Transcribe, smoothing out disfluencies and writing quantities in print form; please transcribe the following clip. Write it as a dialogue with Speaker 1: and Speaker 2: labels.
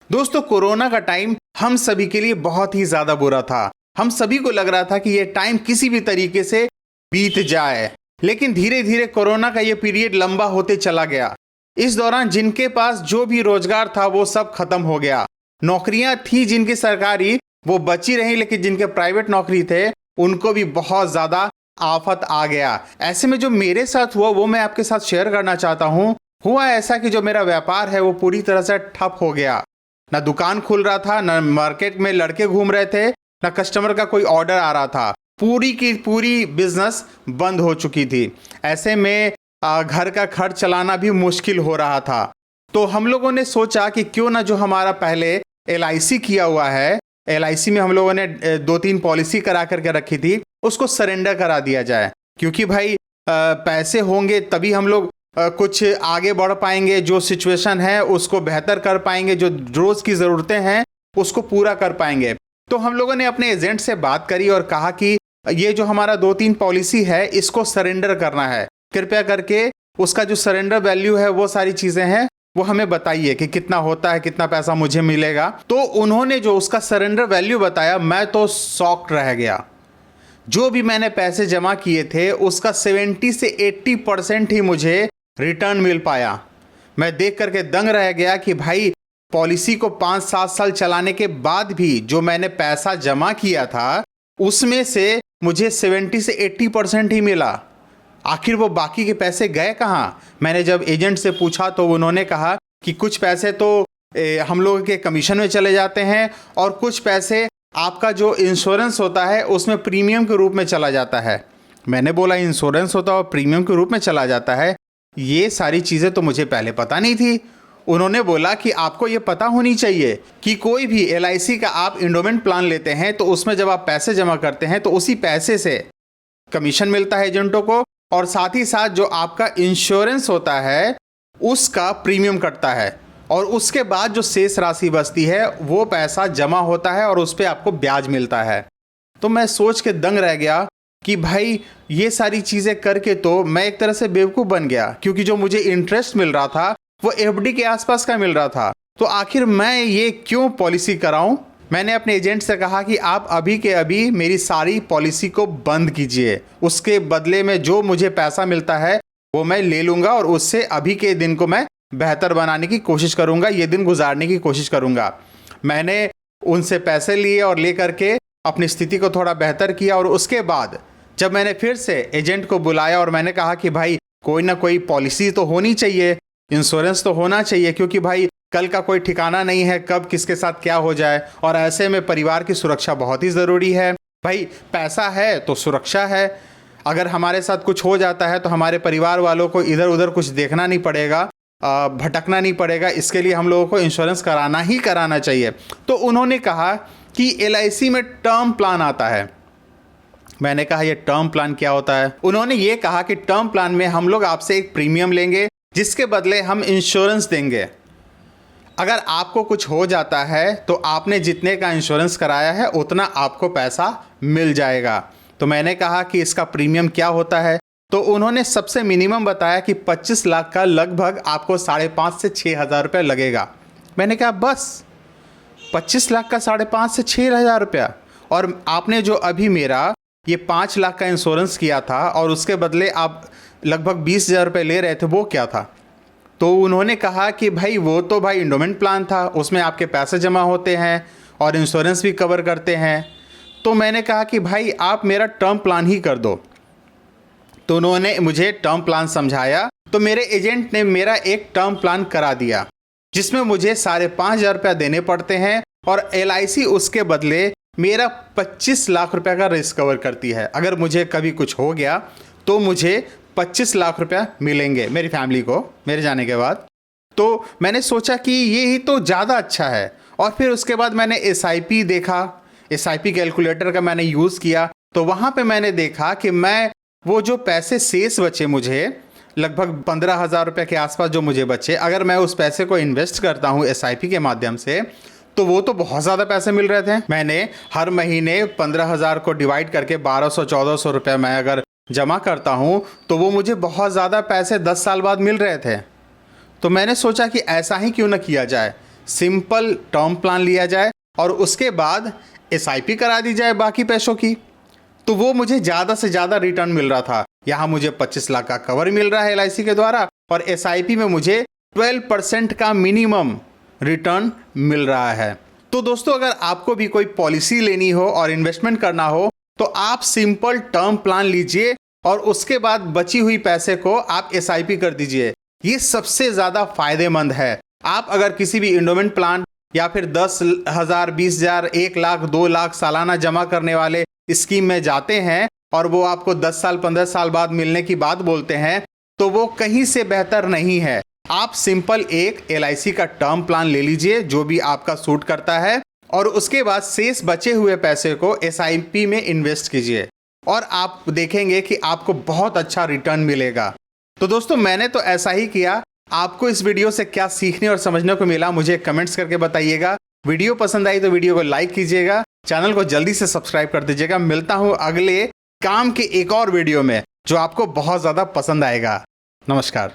Speaker 1: दोस्तों, कोरोना का टाइम हम सभी के लिए बहुत ही ज्यादा बुरा था। हम सभी को लग रहा था कि ये टाइम किसी भी तरीके से बीत जाए, लेकिन धीरे धीरे कोरोना का ये पीरियड लंबा होते चला गया। इस दौरान जिनके पास जो भी रोजगार था वो सब खत्म हो गया। नौकरियां थी जिनकी सरकारी वो बची रही, लेकिन जिनके प्राइवेट नौकरी थे उनको भी बहुत ज्यादा आफत आ गया। ऐसे में जो मेरे साथ हुआ वो मैं आपके साथ शेयर करना चाहता हूँ। हुआ ऐसा कि जो मेरा व्यापार है वो पूरी तरह से ठप हो गया। ना दुकान खुल रहा था, ना मार्केट में लड़के घूम रहे थे, ना कस्टमर का कोई ऑर्डर आ रहा था। पूरी की पूरी बिजनेस बंद हो चुकी थी। ऐसे में घर का खर्च चलाना भी मुश्किल हो रहा था। तो हम लोगों ने सोचा कि क्यों ना जो हमारा पहले LIC किया हुआ है, LIC में हम लोगों ने 2-3 पॉलिसी करा करके रखी थी, उसको सरेंडर करा दिया जाए। क्योंकि भाई पैसे होंगे तभी हम लोग कुछ आगे बढ़ पाएंगे, जो सिचुएशन है उसको बेहतर कर पाएंगे, जो रोज़ की ज़रूरतें हैं उसको पूरा कर पाएंगे। तो हम लोगों ने अपने एजेंट से बात करी और कहा कि ये जो हमारा 2-3 पॉलिसी है इसको सरेंडर करना है, कृपया करके उसका जो सरेंडर वैल्यू है वो सारी चीज़ें हैं वो हमें बताइए कि कितना होता है, कितना पैसा मुझे मिलेगा। तो उन्होंने जो उसका सरेंडर वैल्यू बताया, मैं तो शॉक्ड रह गया। जो भी मैंने पैसे जमा किए थे उसका 70 से 80% ही मुझे रिटर्न मिल पाया। मैं देख करके दंग रह गया कि भाई पॉलिसी को 5-7 साल चलाने के बाद भी जो मैंने पैसा जमा किया था उसमें से मुझे 70 से 80% ही मिला। आखिर वो बाकी के पैसे गए कहाँ? मैंने जब एजेंट से पूछा तो उन्होंने कहा कि कुछ पैसे तो हम लोगों के कमीशन में चले जाते हैं और कुछ पैसे आपका जो इंश्योरेंस होता है उसमें प्रीमियम के रूप में चला जाता है। मैंने बोला इंश्योरेंस होता है और प्रीमियम के रूप में चला जाता है? ये सारी चीज़ें तो मुझे पहले पता नहीं थी। उन्होंने बोला कि आपको ये पता होनी चाहिए कि कोई भी LIC का आप इंडोमेंट प्लान लेते हैं तो उसमें जब आप पैसे जमा करते हैं तो उसी पैसे से कमीशन मिलता है एजेंटों को, और साथ ही साथ जो आपका इंश्योरेंस होता है उसका प्रीमियम कटता है, और उसके बाद जो शेष राशि बचती है वो पैसा जमा होता है और उस पर आपको ब्याज मिलता है। तो मैं सोच के दंग रह गया कि भाई ये सारी चीज़ें करके तो मैं एक तरह से बेवकूफ़ बन गया, क्योंकि जो मुझे इंटरेस्ट मिल रहा था वो FD के आसपास का मिल रहा था। तो आखिर मैं ये क्यों पॉलिसी कराऊं? मैंने अपने एजेंट से कहा कि आप अभी के अभी मेरी सारी पॉलिसी को बंद कीजिए, उसके बदले में जो मुझे पैसा मिलता है वो मैं ले लूँगा और उससे अभी के दिन को मैं बेहतर बनाने की कोशिश करूँगा, ये दिन गुजारने की कोशिश करूँगा। मैंने उनसे पैसे लिए और ले करके अपनी स्थिति को थोड़ा बेहतर किया, और उसके बाद जब मैंने फिर से एजेंट को बुलाया और मैंने कहा कि भाई कोई ना कोई पॉलिसी तो होनी चाहिए, इंश्योरेंस तो होना चाहिए, क्योंकि भाई कल का कोई ठिकाना नहीं है कब किसके साथ क्या हो जाए, और ऐसे में परिवार की सुरक्षा बहुत ही ज़रूरी है। भाई पैसा है तो सुरक्षा है, अगर हमारे साथ कुछ हो जाता है तो हमारे परिवार वालों को इधर उधर कुछ देखना नहीं पड़ेगा, भटकना नहीं पड़ेगा। इसके लिए हम लोगों को इंश्योरेंस कराना ही कराना चाहिए। तो उन्होंने कहा कि LIC में टर्म प्लान आता है। मैंने कहा ये टर्म प्लान क्या होता है? उन्होंने ये कहा कि टर्म प्लान में हम लोग आपसे एक प्रीमियम लेंगे जिसके बदले हम इंश्योरेंस देंगे। अगर आपको कुछ हो जाता है तो आपने जितने का इंश्योरेंस कराया है उतना आपको पैसा मिल जाएगा। तो मैंने कहा कि इसका प्रीमियम क्या होता है? तो उन्होंने सबसे मिनिमम बताया कि 25 लाख का लगभग आपको 5,500 से 6,000 रुपये लगेगा। मैंने कहा बस 25 लाख का 5,500 से 6,000 रुपया, और आपने जो अभी मेरा ये 5 लाख का इंश्योरेंस किया था और उसके बदले आप लगभग 20,000 रुपये ले रहे थे, वो क्या था? तो उन्होंने कहा कि भाई वो तो भाई इंडोमेंट प्लान था, उसमें आपके पैसे जमा होते हैं और इंश्योरेंस भी कवर करते हैं। तो मैंने कहा कि भाई आप मेरा टर्म प्लान ही कर दो। तो उन्होंने मुझे टर्म प्लान समझाया, तो मेरे एजेंट ने मेरा एक टर्म प्लान करा दिया जिसमें मुझे 5,500 रुपया देने पड़ते हैं, और LIC उसके बदले मेरा 25 लाख रुपया का रिस्क कवर करती है। अगर मुझे कभी कुछ हो गया तो मुझे 25 लाख रुपया मिलेंगे मेरी फैमिली को मेरे जाने के बाद। तो मैंने सोचा कि ये ही तो ज़्यादा अच्छा है। और फिर उसके बाद मैंने SIP देखा, SIP कैलकुलेटर का मैंने यूज़ किया। तो वहाँ पे मैंने देखा कि मैं वो जो पैसे शेष बचे मुझे लगभग 15,000 रुपये के आसपास जो मुझे बचे, अगर मैं उस पैसे को इन्वेस्ट करता हूँ SIP के माध्यम से तो वो तो बहुत ज़्यादा पैसे मिल रहे थे। मैंने हर महीने 15,000 को डिवाइड करके 1,200-1,400 रुपये मैं अगर जमा करता हूँ तो वो मुझे बहुत ज़्यादा पैसे 10 साल बाद मिल रहे थे। तो मैंने सोचा कि ऐसा ही क्यों ना किया जाए, सिंपल टर्म प्लान लिया जाए और उसके बाद SIP करा दी जाए बाकी पैसों की, तो वो मुझे ज़्यादा से ज़्यादा रिटर्न मिल रहा था। यहाँ मुझे 25 लाख का कवर मिल रहा है LIC के द्वारा और SIP में मुझे 12% का मिनिमम रिटर्न मिल रहा है। तो दोस्तों, अगर आपको भी कोई पॉलिसी लेनी हो और इन्वेस्टमेंट करना हो तो आप सिंपल टर्म प्लान लीजिए और उसके बाद बची हुई पैसे को आप SIP कर दीजिए। ये सबसे ज़्यादा फायदेमंद है। आप अगर किसी भी इंडोमेंट प्लान या फिर 10,000, 20,000, 1 लाख, 2 लाख सालाना जमा करने वाले स्कीम में जाते हैं और वो आपको 10 साल 15 साल बाद मिलने की बात बोलते हैं, तो वो कहीं से बेहतर नहीं है। आप सिंपल एक LIC का टर्म प्लान ले लीजिए जो भी आपका सूट करता है और उसके बाद शेष बचे हुए पैसे को SIP में इन्वेस्ट कीजिए और आप देखेंगे कि आपको बहुत अच्छा रिटर्न मिलेगा। तो दोस्तों, मैंने तो ऐसा ही किया। आपको इस वीडियो से क्या सीखने और समझने को मिला मुझे कमेंट्स करके बताइएगा। वीडियो पसंद आई तो वीडियो को लाइक कीजिएगा, चैनल को जल्दी से सब्सक्राइब कर दीजिएगा। मिलता हूँ अगले काम के एक और वीडियो में जो आपको बहुत ज़्यादा पसंद आएगा। नमस्कार।